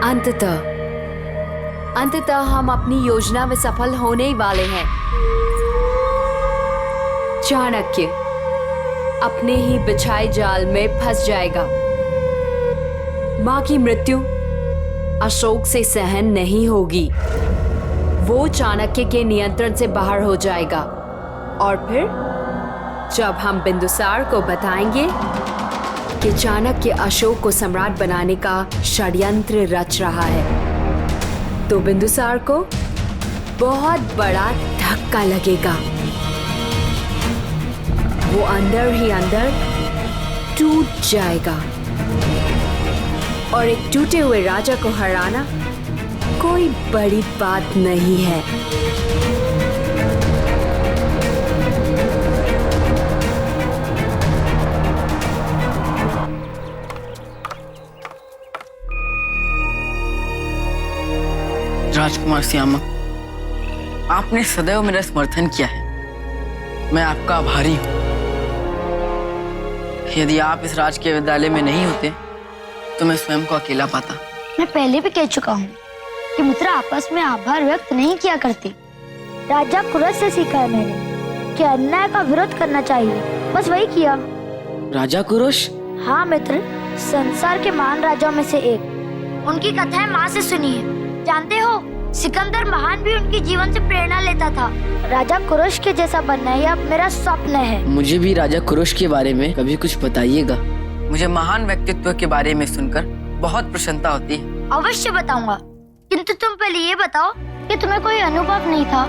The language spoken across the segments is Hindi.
अंततः हम अपनी योजना में सफल होने ही वाले हैं। चाणक्य अपने ही बिछाए जाल में फंस जाएगा। मां की मृत्यु अशोक से सहन नहीं होगी। वो चाणक्य के नियंत्रण से बाहर हो जाएगा और फिर जब हम बिंदुसार को बताएंगे कि चाणक्य अशोक को सम्राट बनाने का षड्यंत्र रच रहा है, तो बिंदुसार को बहुत बड़ा धक्का लगेगा। वो अंदर ही अंदर टूट जाएगा और एक टूटे हुए राजा को हराना कोई बड़ी बात नहीं है। राजकुमार श्यामक, आपने सदैव मेरा समर्थन किया है। मैं आपका आभारी हूँ। यदि आप इस राजकीय विद्यालय में नहीं होते तो मैं स्वयं को अकेला पाता। मैं पहले भी कह चुका हूँ कि मित्र आपस में आभार व्यक्त नहीं किया करते। राजा कुरश से सीखा है मैंने कि अन्याय का विरोध करना चाहिए, बस वही किया। राजा कुरुश? हाँ मित्र, संसार के महान राजाओं में से एक। उनकी कथाएं माँ से सुनी है। जानते हो, सिकंदर महान भी उनके जीवन से प्रेरणा लेता था। राजा कुरश के जैसा बनना यह मेरा स्वप्न है। मुझे भी राजा कुरश के बारे में कभी कुछ बताइएगा। मुझे महान व्यक्तित्व के बारे में सुनकर बहुत प्रसन्नता होती है। अवश्य बताऊंगा, किंतु तुम पहले ये बताओ कि तुम्हें कोई अनुभव नहीं था,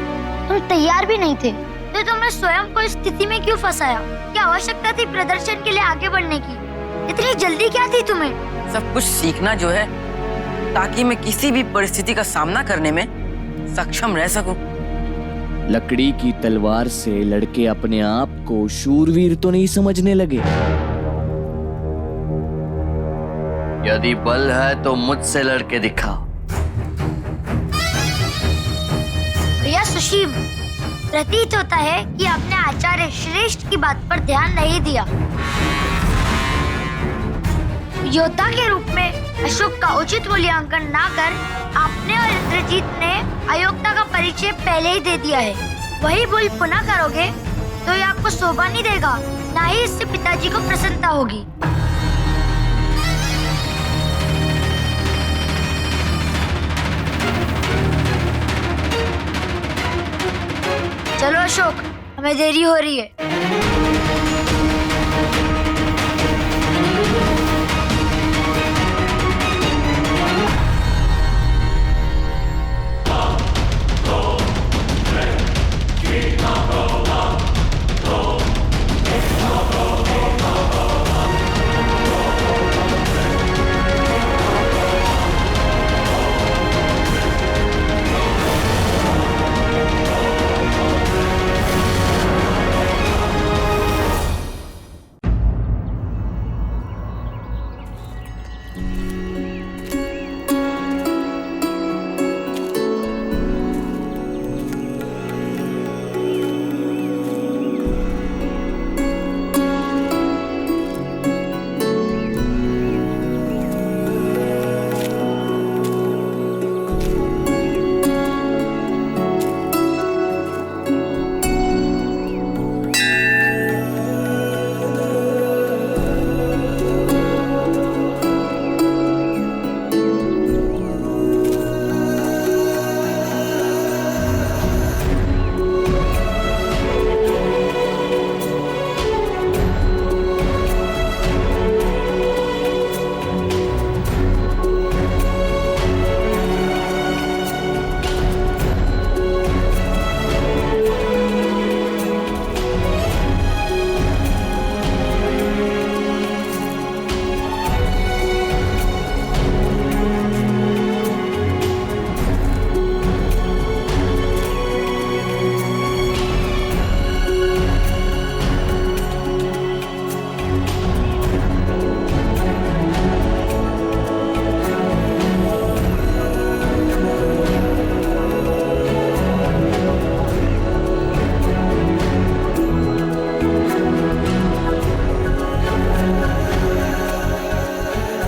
तुम तैयार भी नहीं थे, तो तुमने स्वयं को इस स्थिति में क्यों फंसाया? क्या आवश्यकता थी प्रदर्शन के लिए आगे बढ़ने की? इतनी जल्दी क्या थी तुम्हें? सब कुछ सीखना जो है, ताकि मैं किसी भी परिस्थिति का सामना करने में सक्षम रह सकूं। लकड़ी की तलवार से लड़के अपने आप को शूरवीर तो नहीं समझने लगे। यदि बल है तो मुझसे लड़के दिखाओ। भैया सुशील, प्रतीत होता है कि आपने आचार्य श्रेष्ठ की बात पर ध्यान नहीं दिया। योद्धा के रूप में अशोक का उचित मूल्यांकन ना कर आपने और इंद्रजीत ने अयोग्यता का परिचय पहले ही दे दिया है। वही भूल पुनः करोगे तो ये आपको शोभा नहीं देगा, ना ही इससे पिताजी को प्रसन्नता होगी। चलो अशोक, हमें देरी हो रही है।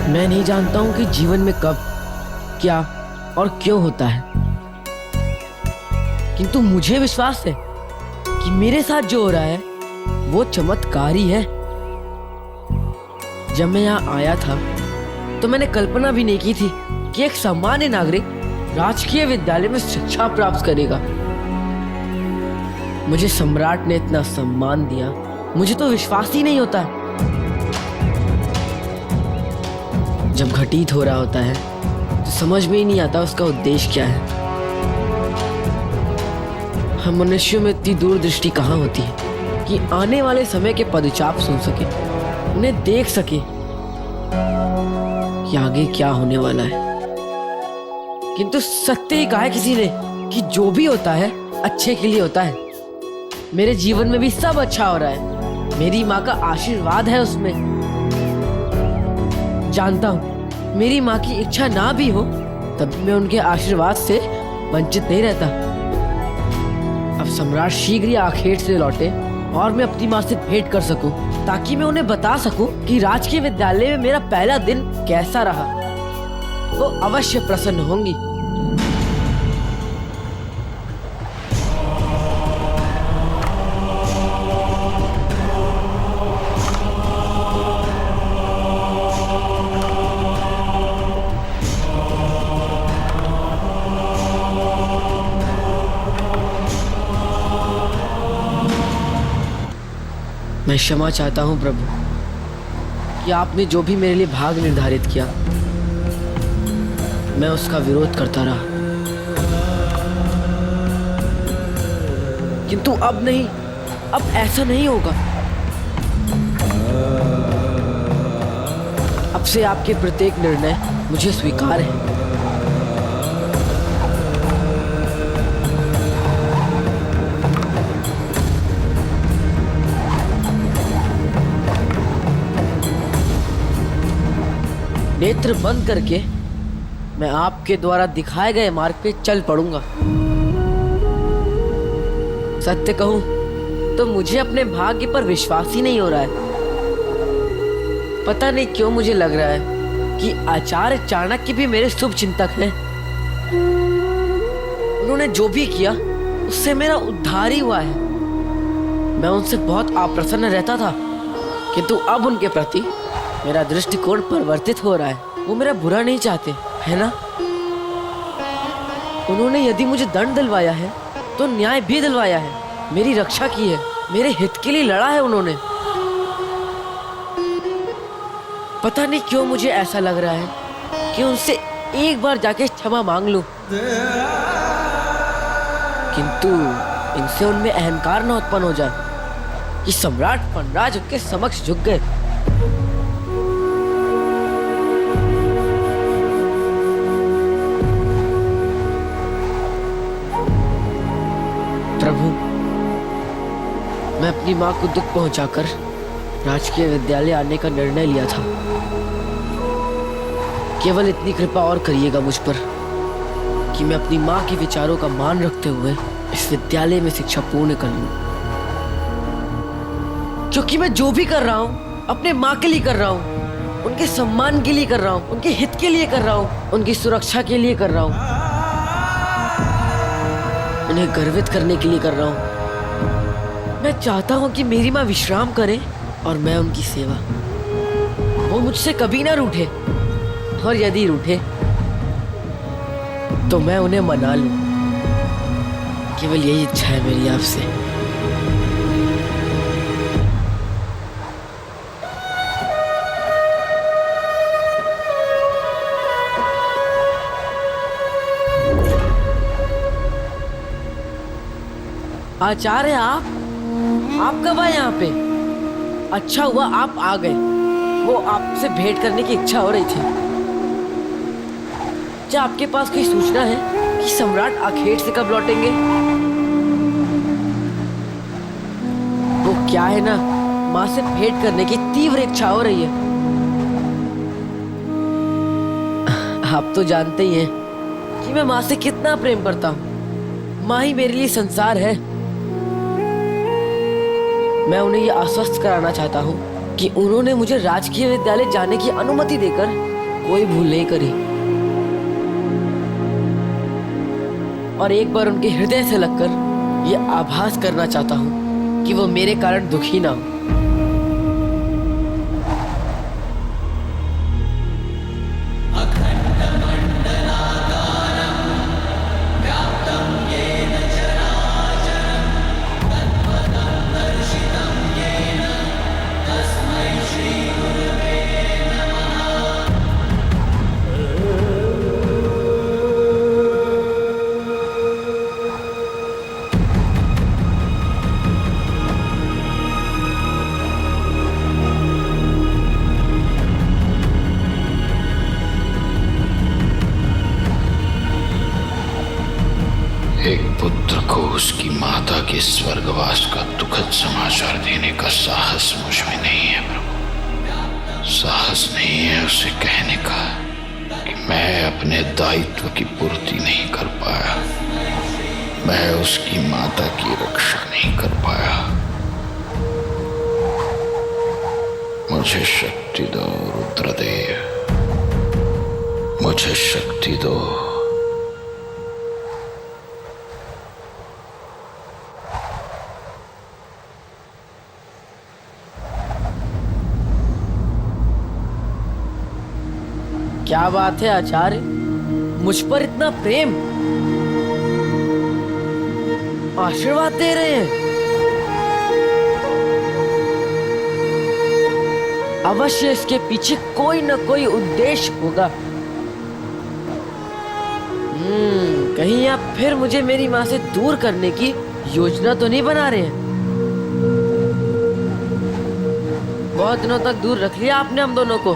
मैं नहीं जानता हूँ कि जीवन में कब क्या और क्यों होता है, किंतु मुझे विश्वास है कि मेरे साथ जो हो रहा है वो चमत्कार ही है। जब मैं यहाँ आया था तो मैंने कल्पना भी नहीं की थी कि एक सामान्य नागरिक राजकीय विद्यालय में शिक्षा प्राप्त करेगा। मुझे सम्राट ने इतना सम्मान दिया, मुझे तो विश्वास ही नहीं होता। जब घटित हो रहा होता है तो समझ में ही नहीं आता उसका उद्देश्य क्या है। हम मनुष्यों में इतनी दूरदृष्टि कहाँ होती है कि आने वाले समय के पदचाप सुन सके, उन्हें देख सके कि आगे क्या होने वाला है। किंतु सत्य ही कहा है किसी ने कि जो भी होता है अच्छे के लिए होता है। मेरे जीवन में भी सब अच्छा हो रहा है, मेरी माँ का आशीर्वाद है उसमें। जानता हूँ मेरी माँ की इच्छा ना भी हो तब मैं उनके आशीर्वाद से वंचित नहीं रहता। अब सम्राट शीघ्र ही आखेट से लौटे और मैं अपनी माँ से भेंट कर सकूं, ताकि मैं उन्हें बता सकूं कि राजकीय विद्यालय में मेरा पहला दिन कैसा रहा। वो अवश्य प्रसन्न होंगी। मैं क्षमा चाहता हूँ प्रभु कि आपने जो भी मेरे लिए भाग निर्धारित किया मैं उसका विरोध करता रहा। किंतु अब नहीं, अब ऐसा नहीं होगा। अब से आपके प्रत्येक निर्णय मुझे स्वीकार है। नेत्र बंद करके मैं आपके द्वारा दिखाए गए मार्ग पे चल पड़ूंगा। सत्य कहूं तो मुझे अपने भाग्य पर विश्वास ही नहीं हो रहा है। पता नहीं क्यों मुझे लग रहा है कि आचार्य चाणक्य भी मेरे शुभ चिंतक हैं। उन्होंने जो भी किया उससे मेरा उद्धार ही हुआ है। मैं उनसे बहुत अप्रसन्न रहता था, किंतु अब उनके प्रति मेरा दृष्टिकोण परिवर्तित हो रहा है। वो मेरा बुरा नहीं चाहते, है ना? उन्होंने यदि मुझे दंड दिलवाया है तो न्याय भी दिलवाया है, मेरी रक्षा की है, मेरे हित के लिए लड़ा है उन्होंने। पता नहीं क्यों मुझे ऐसा लग रहा है कि उनसे एक बार जाके क्षमा मांग लूं, किंतु इनसे उनमें अहंकार न उत्पन्न हो जाए कि सम्राट पनराज उनके समक्ष झुक गए। प्रभु, मैं अपनी माँ को दुख पहुंचाकर राजकीय विद्यालय आने का निर्णय लिया था। केवल इतनी कृपा और करिएगा मुझ पर कि मैं अपनी माँ के विचारों का मान रखते हुए इस विद्यालय में शिक्षा पूर्ण कर लूं। क्योंकि मैं जो भी कर रहा हूँ अपने माँ के लिए कर रहा हूँ, उनके सम्मान के लिए कर रहा हूँ, उनके हित के लिए कर रहा हूँ, उनकी सुरक्षा के लिए कर रहा हूँ, उन्हें गर्वित करने के लिए कर रहा हूँ। मैं चाहता हूँ कि मेरी माँ विश्राम करे और मैं उनकी सेवा। वो मुझसे कभी ना रूठे, और यदि रूठे तो मैं उन्हें मना लूं। केवल यही इच्छा है मेरी आपसे। आचार्य, आप कब आए यहाँ पे? अच्छा हुआ आप आ गए। वो आपसे भेंट करने की इच्छा हो रही थी। क्या आपके पास कोई सूचना है कि सम्राट आखेट से कब लौटेंगे? वो क्या है ना, माँ से भेंट करने की तीव्र इच्छा हो रही है। आप तो जानते ही हैं कि मैं माँ से कितना प्रेम करता हूँ। माँ ही मेरे लिए संसार है। मैं उन्हें ये आश्वस्त कराना चाहता हूँ कि उन्होंने मुझे राजकीय विद्यालय जाने की अनुमति देकर कोई भूल नहीं करी। और एक बार उनके हृदय से लगकर ये आभास करना चाहता हूँ कि वो मेरे कारण दुखी ना हो। एक पुत्र को उसकी माता के स्वर्गवास का दुखद समाचार देने का साहस मुझ में नहीं है प्रभु। साहस नहीं है उसे कहने का कि मैं अपने दायित्व की पूर्ति नहीं कर पाया, मैं उसकी माता की रक्षा नहीं कर पाया। मुझे शक्ति दो रुद्रदेव, मुझे शक्ति दो। क्या बात है आचार्य, मुझ पर इतना प्रेम, आशीर्वाद दे रहे हैं। अवश्य इसके पीछे कोई न कोई उद्देश्य होगा। कहीं आप फिर मुझे मेरी माँ से दूर करने की योजना तो नहीं बना रहे हैं? बहुत दिनों तक दूर रख लिया आपने हम दोनों को,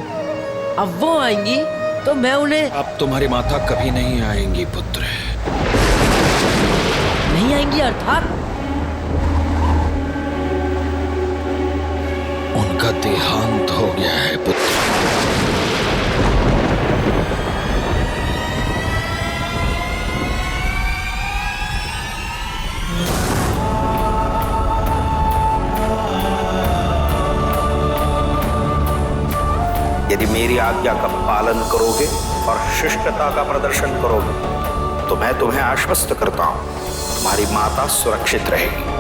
अब वो आएंगी तो मैं उन्हें। अब तुम्हारी माता कभी नहीं आएंगी पुत्र। नहीं आएंगी अर्थात? उनका देहांत हो गया है पुत्र। यदि मेरी आज्ञा का पालन करोगे और शिष्टता का प्रदर्शन करोगे तो मैं तुम्हें आश्वस्त करता हूं, तुम्हारी माता सुरक्षित रहेगी।